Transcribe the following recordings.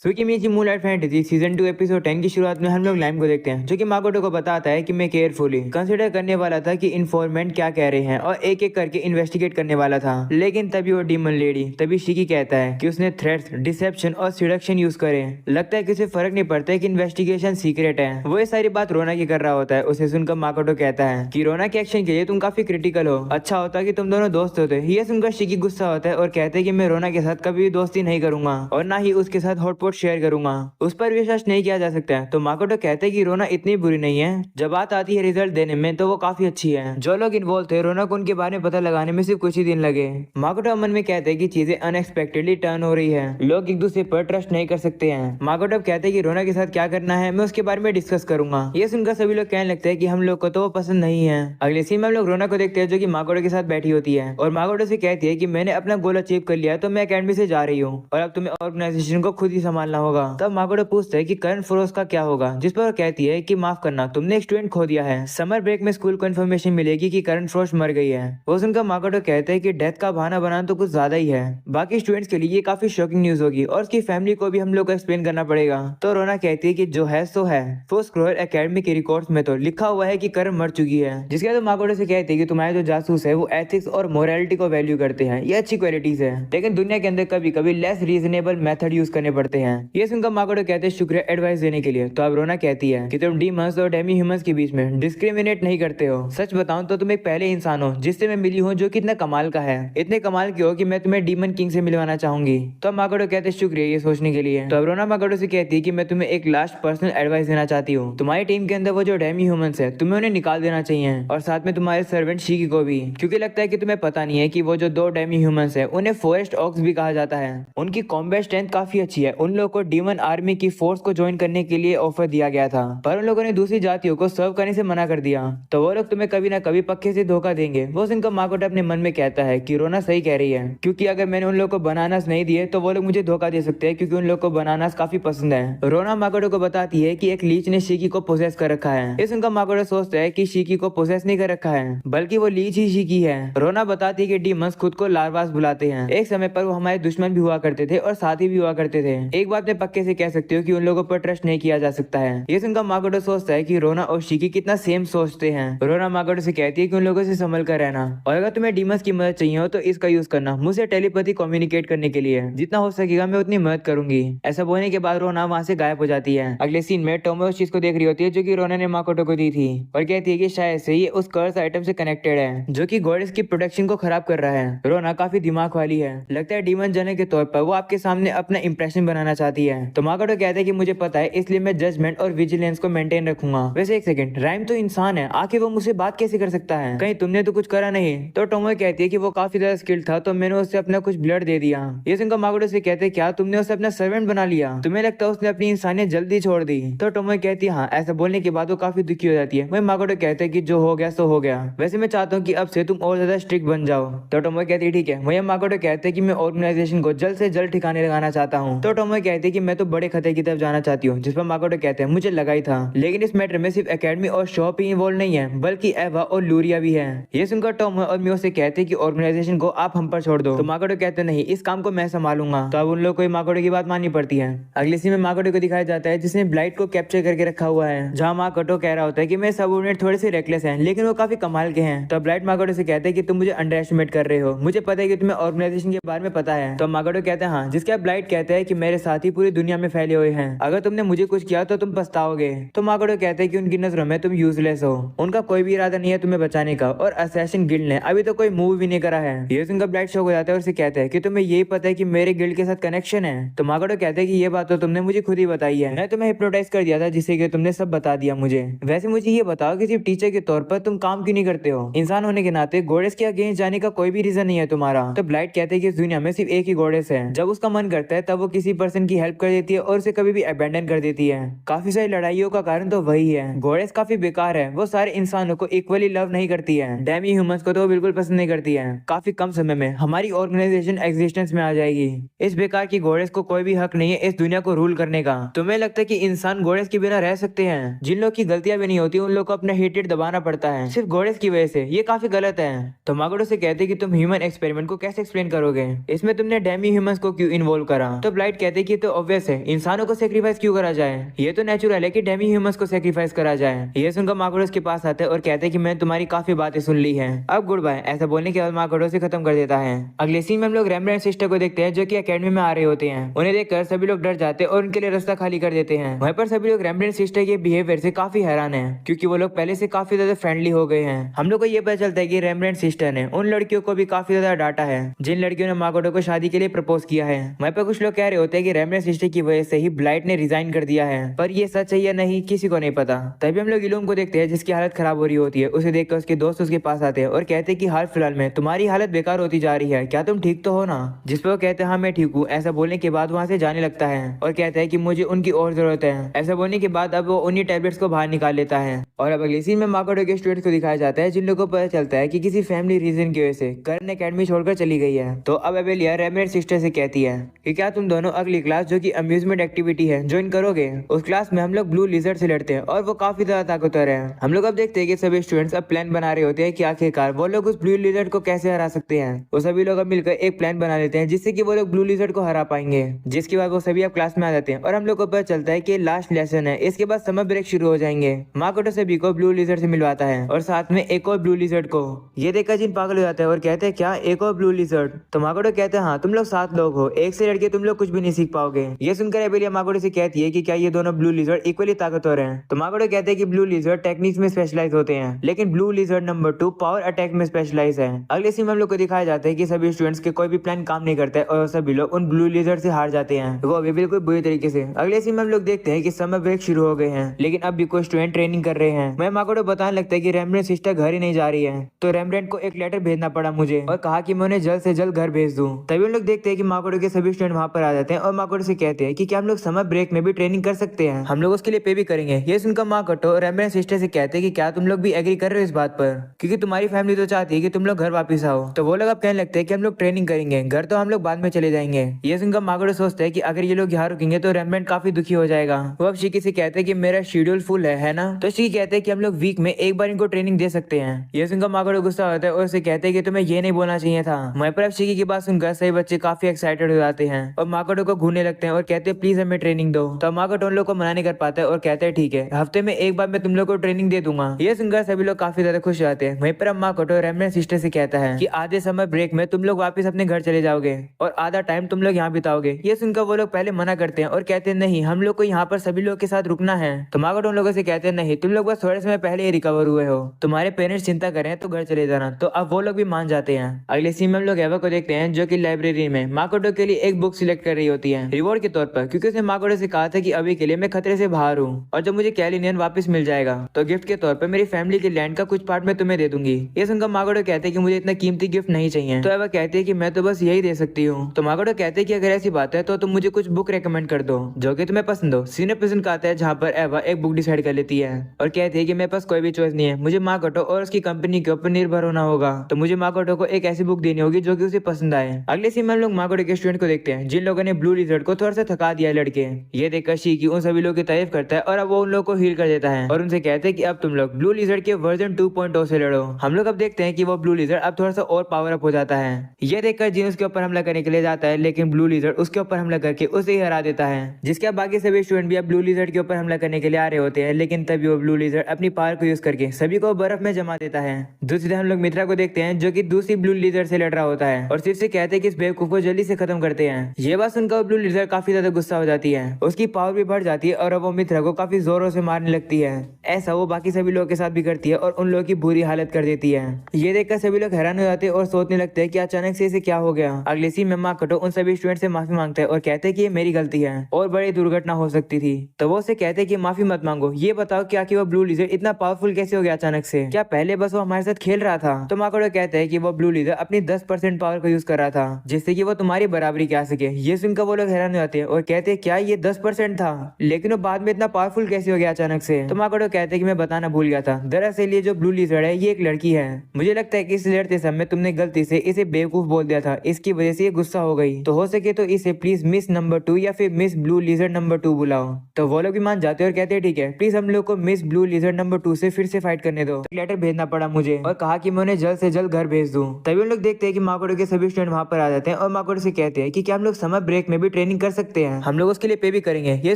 सुकीमिची moonlight fantasy season 2 episode 10 की शुरुआत में हम लोग लाइम को देखते हैं, जो कि माकोटो को बताता है कि मैं केयरफुली कंसिडर करने वाला था कि इन्फॉर्मेंट क्या कह रहे हैं और एक एक करके इन्वेस्टिगेट करने वाला था। लेकिन तभी वो डीमन लेडी तभी शिकी कहता है कि उसने थ्रेट्स, डिसेप्शन और सिडक्शन यूज करे। लगता है कि उसे फर्क नहीं पड़ता है कि इन्वेस्टिगेशन सीक्रेट है। वो ये सारी बात रोना की कर रहा होता है। उसे सुनकर माकोटो कहता है कि रोना के एक्शन के लिए तुम काफी क्रिटिकल हो, अच्छा होता कि तुम दोनों दोस्त होते। ये सुनकर शिकी गुस्सा होता है और कहते हैं कि मैं रोना के साथ कभी भी दोस्ती नहीं करूंगा और ना ही उसके साथ हॉटपॉट शेयर करूंगा। उस पर विश्वास नहीं किया जा सकता है। तो माकोटो कहते हैं कि रोना इतनी बुरी नहीं है, जब बात आती है रिजल्ट देने में तो वो काफी अच्छी है। जो लोग इन्वॉल्व थे रोना को उनके बारे में पता लगाने में सिर्फ कुछ ही दिन लगे। माकोटो मन में कहते हैं कि चीजें अनएक्सपेक्टेडली टर्न हो रही है, लोग एक दूसरे पर ट्रस्ट नहीं कर सकते हैं। माकोटो कहते हैं कि रोना के साथ क्या करना है मैं उसके बारे में डिस्कस करूंगा। ये सुनकर सभी लोग कहने लगते हैं कि हम लोग को तो वो पसंद नहीं है। अगले सीन में हम लोग रोना को देखते हैं, जो कि माकोटो के साथ बैठी होती है और माकोटो से कहती है कि मैंने अपना गोल अचीव कर लिया है, तो मैं अकेडमी से जा रही हूँ और अब तुम्हें ऑर्गेनाइजेशन को खुद ही संभालना होगा। तब माकोटो पूछता है कि करण फ्रोज का क्या होगा, जिस पर वो कहती है कि माफ करना, तुमने एक स्टूडेंट खो दिया है। समर ब्रेक में स्कूल को इन्फॉर्मेशन मिलेगी कि करण फ्रोज मर गई है। वो सुनकर माकोटो कहते हैं कि डेथ का बहाना बनाना तो कुछ ज्यादा ही है। बाकी स्टूडेंट्स के लिए ये काफी शॉकिंग न्यूज होगी और उसकी फैमिली को भी हम लोग को एक्सप्लेन करना पड़ेगा। तो रोना कहती है कि जो है सो है। फोर्स क्रोर एकेडमी के रिकॉर्ड्स में तो लिखा हुआ है कि करण मर चुकी है। जिसके बाद माकोटो से कहती है कि तुम्हारे जो जासूस है वो एथिक्स और मोरालिटी को वैल्यू करते हैं, ये अच्छी क्वालिटीज है, लेकिन दुनिया के अंदर कभी कभी लेस रीजनेबल मेथड यूज करने पड़ते हैं। ये सुनकर माकोटो कहते हैं शुक्रिया एडवाइस देने के लिए। तो अब रोना कहती है कि तुम डीमंस और डेमी ह्यूमंस के बीच में डिस्क्रिमिनेट नहीं करते हो। सच बताऊं तो तुम एक पहले इंसान हो जिससे मैं मिली हूँ जो कि इतना कमाल का है, इतने कमाल के हो कि मैं तुम्हें डीमन किंग से मिलवाना चाहूंगी। तो अब माकोटो कहते हैं शुक्रिया ये सोचने के लिए। तो अब रोना माकोटो से कहती है कि मैं तुम्हें एक लास्ट पर्सनल एडवाइस देना चाहती हूँ। तुम्हारी टीम के अंदर वो जो डेमी ह्यूमंस है तुम्हें उन्हें निकाल देना चाहिए और साथ में तुम्हारे सर्वेंट शिकी को भी, क्योंकि लगता है कि तुम्हें पता नहीं है कि वो जो दो डेमी ह्यूमंस है उन्हें फॉरेस्ट ऑक्स भी कहा जाता है। उनकी कॉम्बैट स्ट्रेंथ काफी अच्छी है। उन लोगों को डीमन आर्मी की फोर्स को ज्वाइन करने के लिए ऑफर दिया गया था, पर उन लोगों ने दूसरी जातियों को सर्व करने से मना कर दिया। तो वो लोग तुम्हें कभी ना कभी पक्के से धोखा देंगे। वो सुनकर माकोटो अपने मन में कहता है कि रोना सही कह रही है, क्योंकि अगर मैंने उन लोगों को बनानास नहीं दिए तो वो लोग मुझे धोखा दे सकते हैं, क्योंकि उन लोगों को बनानास काफी पसंद है। रोना माकोटो को बताती है कि एक लीच ने शिकी को पोसेस कर रखा है। इस उनका माकोटो सोचता है कि शिकी को पोसेस नहीं कर रखा है, बल्कि वो लीच ही शिकी है। रोना बताती है कि डीमंस खुद को लार्वास बुलाते हैं। एक समय पर वो हमारे दुश्मन भी हुआ करते थे और साथी भी हुआ करते थे। एक बात मैं पक्के से कह सकती हूँ कि उन लोगों पर ट्रस्ट नहीं किया जा सकता है। ये सुनकर माकोटो सोचता है कि रोना और शिकी कितना सेम सोचते हैं। रोना माकोटो से कहती है कि उन लोगों से संभल कर रहना, और अगर तुम्हें डीमंस की मदद चाहिए हो तो इसका यूज करना मुझसे टेलीपैथी कम्युनिकेट करने के लिए। जितना हो सकेगा मैं उतनी मदद करूंगी। ऐसा बोलने के बाद रोना वहाँ से गायब हो जाती है। अगले सीन में टोमो उस चीज को देख रही होती है जो कि रोना ने माकोटो को दी थी और कहती है कि शायद से ये उस कर्स आइटम से कनेक्टेड है जो कि गॉडेस की प्रोटेक्शन को खराब कर रहा है। रोना काफी दिमाग वाली है। लगता है डीमन जनरल के तौर पर वो आपके सामने अपना इंप्रेशन बनाना चाहती है। तो माकोटो कहते हैं कि मुझे पता है, इसलिए मैं जजमेंट और विजिलेंस को मेंटेन रखूंगा। वैसे एक सेकंड, राइम तो इंसान है, आखिर वो मुझसे बात कैसे कर सकता है? कहीं तुमने तो कुछ करा नहीं? तो टोमो कहती है कि वो काफी ज्यादा स्किल्ड था, तो मैंने उससे अपना कुछ ब्लड दे दिया। ये सुनकर माकोटो से कहते हैं क्या तुमने उसे अपना सर्वेंट बना लिया? तुम्हें लगता है उसने अपनी इंसानियत जल्दी छोड़ दी? तो टोमो कहती है हाँ। ऐसा बोलने के बाद वो काफी दुखी हो जाती है। वही माकोटो कहते हैं कि जो हो गया सो हो गया, वैसे मैं चाहता हूँ कि अब से तुम और ज्यादा स्ट्रिक्ट बन जाओ। तो टोमो कहती है ठीक है। वही माकोटो कहते हैं कि मैं ऑर्गेनाइजेशन को जल्द से जल्द ठिकाने लगाना चाहता हूँ। तो टोमो कहती है कि मैं तो बड़े खतरे की तरफ जाना चाहती हूँ। जिस पर माकोटो कहते हैं मुझे लगा ही था, लेकिन इस मैटर में सिर्फ एकेडमी और शॉप ही इन्वॉल्व नहीं है, बल्कि एवा और लूरिया भी है। ये सुनकर टोमो और मियो से कहते हैं कि ऑर्गेनाइजेशन को आप हम पर छोड़ दो। तो माकोटो कहते नहीं, इस काम को मैं संभालूंगा। तो अब उन लोग को माकोटो की बात माननी पड़ती है। अगले सीन में माकोटो को दिखाया जाता है जिसने ब्लाइट को कैप्चर करके रखा हुआ है, जहाँ माकोटो कह रहा होता है कि मेरे सबऑर्डिनेट थोड़े से रेकलेस हैं, लेकिन वो काफी कमाल के हैं। तो ब्लाइट माकोटो से कहते हैं कि तुम मुझे अंडर एस्टिमेट कर रहे हो, मुझे पता है कि तुम्हें ऑर्गेनाइजेशन के बारे में पता है। तो माकोटो कहते हैं हाँ। जिसके बाद ब्लाइट कहते हैं कि मेरे साथी पूरी दुनिया में फैले हुए हैं, अगर तुमने मुझे कुछ किया तो तुम पछताओगे। तो माकोटो कहते हैं कि उनकी नजरों में तुम यूजलेस हो, उनका कोई भी इरादा नहीं है तुम्हें बचाने का, और असैसिन गिल्ड ने अभी तो कोई मूव भी नहीं करा है। ये सुनकर ब्लाइट शॉक हो जाता है और उसे कहता है कि तुम्हें यही पता है कि मेरे गिल्ड के साथ कनेक्शन है? तो माकोटो कहते हैं कि ये बात तो तुमने मुझे खुद ही बताई है, मैं तुम्हें हिप्नोटाइज कर दिया था जिससे कि तुमने सब बता दिया मुझे। वैसे मुझे ये बताओ कि सिर्फ टीचर के तौर पर तुम काम क्यों नहीं करते हो? इंसान होने के नाते गॉडेस के अगेंस्ट जाने का कोई भी रीजन नहीं है तुम्हारा। तो ब्लाइट कहते हैं कि इस दुनिया में सिर्फ एक ही गॉडेस है, जब उसका मन करता है तब वो किसी पर्सन की हेल्प कर देती है और उसे कभी भी अबैंडन कर देती है। काफी सारी लड़ाइयों का कारण तो वही है। गॉडेस काफी बेकार है, वो सारे इंसानों को इक्वली लव नहीं करती है, डेमी ह्यूमंस को तो वो बिल्कुल पसंद नहीं करती है। काफी कम समय में हमारी ऑर्गेनाइजेशन एग्जिस्टेंस में आ जाएगी। इस बेकार की गॉडेस को कोई भी हक नहीं है इस दुनिया को रूल करने का। तुम्हें लगता है कि इंसान गॉडेस के बिना रह सकते हैं? जिन लोग की गलतियां भी नहीं होती उन लोग को अपना हेटेड दबाना पड़ता है सिर्फ गॉडेस की वजह से, ये काफी गलत है। तो माकोटो से कहते कि तुम ह्यूमन एक्सपेरिमेंट को कैसे एक्सप्लेन करोगे, इसमें तुमने डेमी ह्यूमंस को क्यों इन्वॉल्व करा? तो ब्लाइट कहते कि तो ऑब्वियस है, इंसानों को सेक्रीफाइस क्यों करा जाए, ये तो नेचुरल है कि डेमी ह्यूमंस को सेक्रीफाइस करा जाए। ये सुनकर माकोटो उसके पास आते हैं और कहते हैं कि मैंने तुम्हारी काफी बातें सुन ली है, अब गुड बाय। ऐसा बोलने के बाद माकोटो से खत्म कर देता है। अगले सीन में हम लोग रेम्ब्रांड सिस्टर को देखते हैं जो कि एकेडमी में आ रहे होते हैं। उन्हें देखकर सभी लोग डर जाते हैं और उनके लिए रास्ता खाली कर देते हैं। वहीं पर सभी लोग रेम्ब्रांड सिस्टर के बिहेवियर से काफी हैरान है, क्योंकि वो लोग पहले से काफी ज्यादा फ्रेंडली हो गए हैं। हम लोग को ये पता चलता है कि रेम्ब्रांड सिस्टर ने उन लड़कियों को भी काफी ज्यादा डांटा है जिन लड़कियों ने माकोटो को शादी के लिए प्रपोज किया है। वहीं पर कुछ लोग कह रहे होते हैं कि रेम्ब्रांड सिस्टर की वजह से ही ब्लाइट ने रिजाइन कर दिया है, पर ये सच है या नहीं किसी को नहीं पता। तभी हम लोग इलूम को देखते हैं जिसकी हालत खराब हो रही होती है। उसे देखकर उसके दोस्त उसके पास आते हैं और कहते हैं कि हाल फिलहाल में तुम्हारी हालत बेकार होती जा रही है, क्या तुम ठीक तो हो ना। जिस पर वो कहते हैं हाँ मैं ठीक हूँ। ऐसा बोलने के बाद वहाँ से जाने लगता है और कहता है कि मुझे उनकी और जरूरत है। ऐसा बोलने के बाद अब वो उन्हीं टैबलेट्स को बाहर निकाल लेता है। और अब अगली सीन में माकोटो के स्टूडेंट्स को दिखाया जाता है जिन लोगों को पता चलता है कि किसी फैमिली रीजन की वजह से करन एकेडमी छोड़कर चली गई है। तो अब एबेलिया रेम्ब्रांड सिस्टर से कहती है कि क्या तुम दोनों अगली क्लास जो कि अम्यूजमेंट एक्टिविटी है ज्वाइन करोगे। उस क्लास में हम लोग ब्लू लिजर्ड से लड़ते हैं और वो काफी ज्यादा ताकतवर है। हम लोग अब देखते हैं कि सभी स्टूडेंट्स अब प्लान बना रहे होते हैं कि आखिरकार वो लोग उस ब्लू लिजर्ड को कैसे हरा सकते हैं। वो सभी लोग अब मिलकर एक प्लान बना लेते हैं जिससे कि वो लोग ब्लू लिजर्ड को हरा पाएंगे। जिसके बाद वो सभी अब क्लास में आ जाते हैं और हम लोग को पता चलता है कि लास्ट लेसन है, इसके बाद समर ब्रेक शुरू हो जाएंगे। माकोटो सभी को ब्लू लिजर्ड से मिलवाता है और साथ में एक और ब्लू लिजर्ड को। ये देखकर जिन पागल हो जाता है और कहते हैं क्या एक और ब्लू लिजर्ड। तो माकोटो कहते हैं हाँ तुम लोग 7 लोग हो, एक से लड़के तुम लोग कुछ भी नहीं सीख पाओगे। ये सुनकर एबेलिया माकोटो से कहती है कि क्या ये दोनों ब्लू लिजर्ड इक्वली ताकतवर हैं। तो माकोटो कहते हैं कि ब्लू लिजर्ड टेक्निक्स में स्पेशलाइज होते हैं, लेकिन blue lizard number 2 power attack में स्पेशलाइज है। अगले सीन में हम लोग को दिखाया जाता है कि सभी स्टूडेंट्स के कोई भी प्लान काम नहीं करता है और सभी लोग उन ब्लू लिजर्ड से हार जाते हैं, वो भी बिल्कुल बुरी तरीके से। अगले सीन में हम लोग देखते हैं कि समर ब्रेक शुरू हो गए हैं, लेकिन अब भी कोई स्टूडेंट ट्रेनिंग कर रहे हैं। मैं माकोटो बताने लगता है कि रेम्ब्रांड सिस्टर घर ही नहीं जा रही है। तो रेम्ब्रांड को एक लेटर भेजना पड़ा मुझे और कहा कि मैं उन्हें जल्द से जल्द घर भेज दूं। तभी हम लोग देखते हैं कि माकोटो के सभी स्टूडेंट वहां पर आ जाते हैं और माकोटो से कहते हैं कि क्या हम लोग समर ब्रेक में भी ट्रेनिंग कर सकते हैं, हम लोग उसके लिए पे भी करेंगे। ये सुनकर माकोटो रेम्ब्रांड सिस्टर से कहते हैं कि क्या तुम लोग भी एग्री कर रहे हो इस बात पर, क्योंकि तुम्हारी फैमिली तो चाहती है कि तुम लोग घर वापस आओ। तो वो लोग अब कहने लगते हैं कि हम लोग ट्रेनिंग करेंगे, घर तो हम लोग बाद में चले जाएंगे। ये सुनकर माकोटो सोचता है कि अगर ये लोग यहाँ रुकेंगे तो रेम्ब्रांड काफी दुखी हो जाएगा। वो अब शिकी से कहते हैं कि मेरा शेड्यूल फुल है ना। तो शिकी कहते हैं कि हम लोग वीक में एक बार इनको ट्रेनिंग दे सकते हैं। ये सुनकर माकोटो गुस्सा होता है और उसे कहते हैं कि तुम्हें ये नहीं बोलना चाहिए था। वहीं पर अब शिकी की बात सुनकर सभी बच्चे काफी एक्साइटेड हो जाते हैं और माकोटो को घूरने लगते हैं और कहते हैं प्लीज हमें ट्रेनिंग दो। तो माकोटो उन लोग को मना नहीं कर पाता है और कहते हैं ठीक है, हफ्ते में एक बार मैं तुम लोग को ट्रेनिंग दे दूंगा। ये सुनकर सभी लोग काफी ज्यादा खुश हो जाते हैं। वहीं पर अब माकोटो रेम्ब्रांड सिस्टर से कहता है कि आधे समर ब्रेक में तुम लोग वापस अपने घर चले जाओगे और आधा टाइम तुम लोग यहाँ बिताओगे। ये सुनकर वो लोग पहले मना करते हैं और कहते हैं नहीं, हम लोग को यहाँ पर सभी लोग के साथ रुकना है। तो माकोटो उन लोगों से कहते हैं नहीं, तुम लोग बस थोड़े समय पहले ही रिकवर हुए हो, तुम्हारे पेरेंट्स चिंता कर रहे हैं तो घर चले जाना। तो अब वो लोग भी मान जाते हैं। अगले सीन में हम लोग एवा को देखते हैं जो कि लाइब्रेरी में माकोटो के लिए एक बुक सिलेक्ट कर रही होती है रिवॉर्ड के तौर पर, क्योंकि उसने माकोटो से कहा था कि अभी के लिए मैं खतरे से बाहर हूँ और जब मुझे कैलिनियन वापस मिल जाएगा तो गिफ्ट के तौर पर मेरी फैमिली के लैंड का कुछ पार्ट मैं तुम्हें दे दूंगी। ये सुनकर माकोटो कहते हैं कि मुझे इतना कीमती गिफ्ट नहीं चाहिए। तो एवा कहती है कि मैं तो बस यही दे सकती हूँ। तो माकोटो कहते हैं कि अगर ऐसी बात है तो तुम मुझे कुछ बुक रेकमेंड कर दो जो कि तुम्हें पसंद हो। सीनियर पर्सन का आता है जहाँ पर एवा एक बुक डिसाइड कर लेती है और कहती है कि मेरे पास कोई भी चॉइस नहीं है, मुझे माकोटो और उसकी कंपनी के ऊपर निर्भर होना होगा। तो मुझे माकोटो को एक ऐसी बुक देनी होगी जो कि उसे पसंद आए। अगले सीन में हम लोग माकोटो के स्टूडेंट को देखते हैं जिन लोगों ने ब्लू लिजर्ड को थोड़ा सा थका दिया है लड़के। ये देखकर शिकी उन सभी लोगों की तारीफ करता है और अब वो उन लोगों को हील कर देता है और उनसे कहते हैं कि अब तुम लोग ब्लू लिजर्ड के वर्जन 2.0 से लड़ो। हम लोग अब देखते हैं कि वो ब्लू लिजर्ड अब थोड़ा सा और पावर अप हो जाता है। ये देखकर जिन उसके ऊपर हमला करने के लिए जाता है, लेकिन ब्लू लिजर्ड उसके ऊपर हमला करके उसे ही हरा देता है। जिसके बाकी सभी स्टूडेंट भी अब ब्लू लिजर्ड के ऊपर हमला करने के लिए आ रहे होते हैं, लेकिन तभी वो ब्लू लिजर्ड अपनी पावर को यूज करके सभी को बर्फ में जमा देता है। दूसरी तरफ हम लोग मित्रा को देखते हैं जो कि दूसरी ब्लू लिजर्ड से लड़ रहा होता है और सिर्फ से कहते हैं कि इस बेवकूफ को जल्दी से खत्म करते हैं। ये बात सुनकर ब्लू लिजर्ड काफी ज्यादा गुस्सा हो जाती है, उसकी पावर भी बढ़ जाती है और अब वो मित्रा को काफी जोरों से मारने लगती है। ऐसा वो बाकी सभी लोगों के साथ भी करती है और उन लोगों की बुरी हालत कर देती है। ये देखकर सभी लोग हैरान हो जाते हैं और सोचने लगते हैं कि अचानक से इसे क्या हो गया। अगले सीन में माकोटो उन सभी स्टूडेंट से माफी मांगता है और कहते हैं कि ये मेरी गलती है और बड़ी दुर्घटना हो सकती थी। तो वो उसे कहते हैं कि माफी मत मांगो, ये बताओ क्या कि वो ब्लू लिजर्ड इतना पावरफुल कैसे हो गया अचानक से, क्या पहले बस वो हमारे साथ खेल रहा था। तो माकोटो कहते हैं कि वो ब्लू लिजर्ड अपनी 10% पावर को यूज कर रहा था जिससे कि वो तुम्हारी बराबरी क्या सके। ये सुनकर वो लोग हैरान हो जाते हैं और कहते हैं क्या ये 10% था, लेकिन वो बाद में इतना पावरफुल कैसे हो गया अचानक से। तो माकोटो कहते हैं कि मैं बताना भूल गया था, दरअसल ये जो ब्लू लिजर्ड है ये एक लड़की है। मुझे लगता है कि इस लड़ते समय तुमने गलती से इसे बेवकूफ बोल दिया था, इसकी वजह से ये गुस्सा हो गई। तो हो सके तो इसे प्लीज मिस नंबर 2 या फिर मिस ब्लू लिजर्ड नंबर 2 बुलाओ। तो वो लोग भी मान जाते हैं और कहते हैं ठीक है, प्लीज हम लोग को मिस ब्लू लिजर्ड नंबर 2 से फिर से फाइट करने दो। लेटर भेजना पड़ा मुझे और कहा कि मैं उन्हें जल्द से जल्द घर भेज दूं। तभी हम लोग देखते हैं कि माकोटो के सभी स्टूडेंट वहां पर आ जाते हैं और माकोटो से कहते हैं कि क्या हम लोग समर ब्रेक में भी ट्रेनिंग कर सकते हैं, हम लोग उसके लिए पे भी करेंगे। ये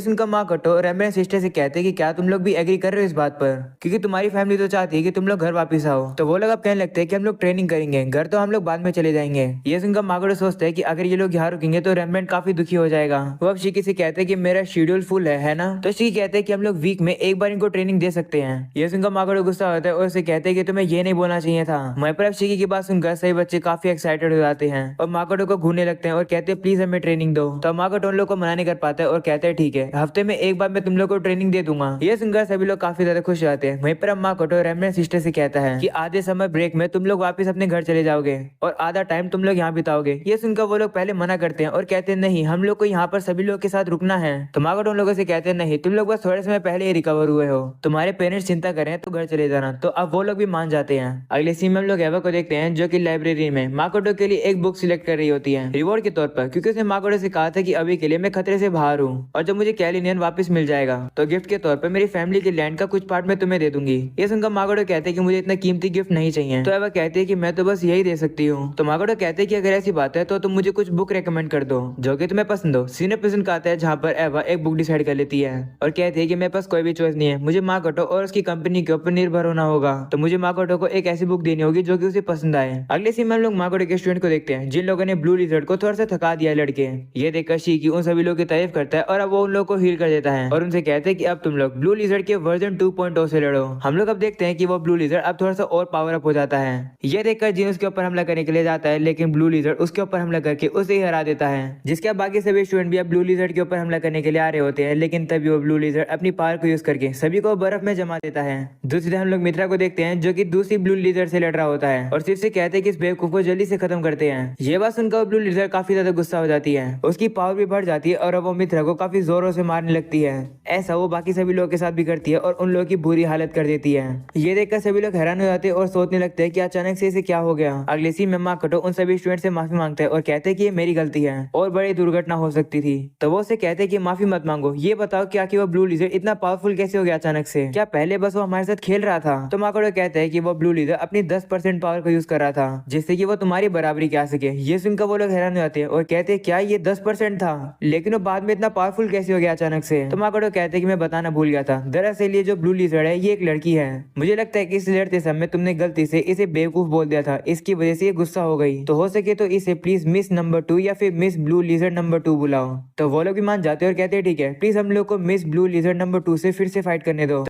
सुनकर माकोटो रेम्ब्रांड सिस्टर से कहते हैं कि क्या तुम लोग भी एग्री कर रहे हो इस बात पर, क्योंकि तुम्हारी फैमिली तो चाहती है कि तुम लोग घर वापस आओ। तो वो लोग अब कहने लगते हैं कि हम लोग ट्रेनिंग करेंगे, घर तो हम लोग बाद में चले जाएंगे। ये सुनकर माकोटो सोचता है कि अगर ये लोग यहाँ रुकेंगे तो रेम्ब्रांड काफी दुखी हो जाएगा। वो अब शिकी से कहते हैं कि मेरा शेड्यूल फुल है ना। तो शिकी कहते हैं कि हम लोग वीक में एक बार इनको ट्रेनिंग दे सकते हैं। ये सुनकर माकोटो गुस्सा होता है और उसे कहते हैं कि तुम्हें ये नहीं बोलना चाहिए था। वहीं पर अब शिकी की बात सुनकर सही बच्चे काफी एक्साइटेड हो जाते हैं और माकोटो को घूरने लगते हैं और कहते हैं प्लीज हमें ट्रेनिंग दो। तो माकोटो उन लोग को मना नहीं कर पाता है और कहते हैं ठीक है, हफ्ते में एक बार मैं तुम लोग को ट्रेनिंग दे दूंगा। ये सुनकर सभी लोग काफी ज्यादा खुश हो जाते हैं। वहीं पर अब माकोटो रेम्ब्रांड सिस्टर से कहता है कि आधे समर ब्रेक में तुम लोग वापस अपने घर चले जाओगे और आधा टाइम तुम लोग यहाँ बिताओगे। ये सुनकर वो लोग पहले मना करते हैं और कहते हैं नहीं, हम लोग को यहाँ पर सभी लोग के साथ रुकना है। तो माकोटो उन लोगों से कहते हैं नहीं, तुम लोग बस थोड़े समय पहले ही रिकवर हुए हो, तुम्हारे पेरेंट्स चिंता करें तो घर चले जाना। तो अब वो लोग भी मान जाते हैं। अगले सीन में हम लोग एवा को देखते हैं जो कि लाइब्रेरी में माकोटो के लिए एक बुक सिलेक्ट कर रही होती है रिवॉर्ड के तौर पर, क्योंकि उसने माकोटो से कहा था कि अभी के लिए मैं खतरे से बाहर हूँ और जब मुझे कैलिनियन वापस मिल जाएगा तो गिफ्ट के तौर पर मेरी फैमिली के लैंड का कुछ पार्ट मैं तुम्हें दे दूंगी। ये सुनकर माकोटो कहते हैं कि मुझे इतना कीमती गिफ्ट नहीं चाहिए। तो एवा कहती है कि मैं तो बस यही दे सकती हूँ। तो माकोटो कहते हैं कि अगर ऐसी बात है तो तुम मुझे कुछ बुक रेकमेंड कर दो जो कि तुम्हें पसंद हो। सीन एपिसोड का आता है जहाँ पर एवा एक बुक डिसाइड कर लेती है और कहती है कि मेरे पास कोई भी चॉइस नहीं है, मुझे माकोटो और उसकी कंपनी के ऊपर निर्भर होना होगा। तो मुझे माकोटो को एक ऐसी बुक देनी होगी जो कि उसे पसंद आए। अगले सीन में हम लोग माकोटो के स्टूडेंट को देखते हैं जिन लोगों ने ब्लू लिजर्ड को थोड़ा सा थका दिया लड़के। ये देखकर शिकी उन सभी लोगों की तारीफ करता है और अब वो उन लोगों को हील कर देता है और उनसे कहते हैं कि अब तुम लोग ब्लू लिजर्ड के वर्जन 2.0 से लड़ो। हम लोग अब देखते हैं कि वो ब्लू लिजर्ड अब थोड़ा सा और पावर अप हो जाता है। ये देखकर जिन उसके ऊपर हमला करने के लिए जाता है लेकिन ब्लू लिजर्ड उसके ऊपर हमला करके उसे ही हरा देता है, जिसके अब बाकी सभी स्टूडेंट भी अब ब्लू लिजर्ड के ऊपर हमला करने के लिए आ रहे होते हैं। लेकिन तभी वो ब्लू लिजर्ड अपनी पावर को यूज करके सभी को बर्फ में जमा देता है। दूसरी तरफ हम लोग मित्रा को देखते हैं जो कि दूसरी ब्लू लिजर्ड से लड़ रहा होता है और सिर्फ से कहते हैं कि इस बेवकूफ को जल्दी से खत्म करते हैं। ये बात सुनकर ब्लू लिजर्ड काफी ज्यादा गुस्सा हो जाती है, उसकी पावर भी बढ़ जाती है और अब वो मित्रा को काफी जोरों से मारने लगती है। ऐसा वो बाकी सभी लोगों के साथ भी करती है और उन लोगों की बुरी हालत कर देती है। ये देखकर सभी लोग हैरान हो जाते हैं और सोचने लगते हैं कि अचानक से इसे क्या हो गया। अगले सीन में माकोटो उन सभी स्टूडेंट से माफी मांगता है और कहते हैं कि ये मेरी गलती है और बड़ी दुर्घटना हो सकती थी। तो वो उसे कहते हैं कि माफी मत मांगो, ये बताओ क्या कि वो ब्लू लिजर्ड इतना पावरफुल कैसे हो गया अचानक से, क्या पहले बस वो हमारे साथ खेल रहा था। तो माकोटो कहता है कि वो ब्लू लिजर्ड अपनी 10% पावर को यूज कर रहा था जिससे कि वो तुम्हारी बराबरी क्या सके। ये सुनकर वो लोग हैरान हो जाते हैं और कहते हैं क्या ये 10% था, लेकिन वो बाद में इतना पावरफुल कैसे हो गया अचानक से। तो माकोटो कहते हैं कि मैं बताना भूल गया था, दरअसल ये जो ब्लू लिजर्ड है ये एक लड़की है। मुझे लगता है कि इस लड़ते समय तुमने गलती से इसे बेवकूफ बोल दिया था, इसकी वजह से ये गुस्सा हो गई। तो हो सके तो इसे प्लीज मिस नंबर 2 या फिर मिस ब्लू लिजर्ड नंबर 2 बुलाओ। तो वो लोग भी मान जाते हैं और कहते हैं ठीक है, प्लीज हम लोग को मिस ब्लू लिजर्ड नंबर 2 से फिर से फाइट करने दो।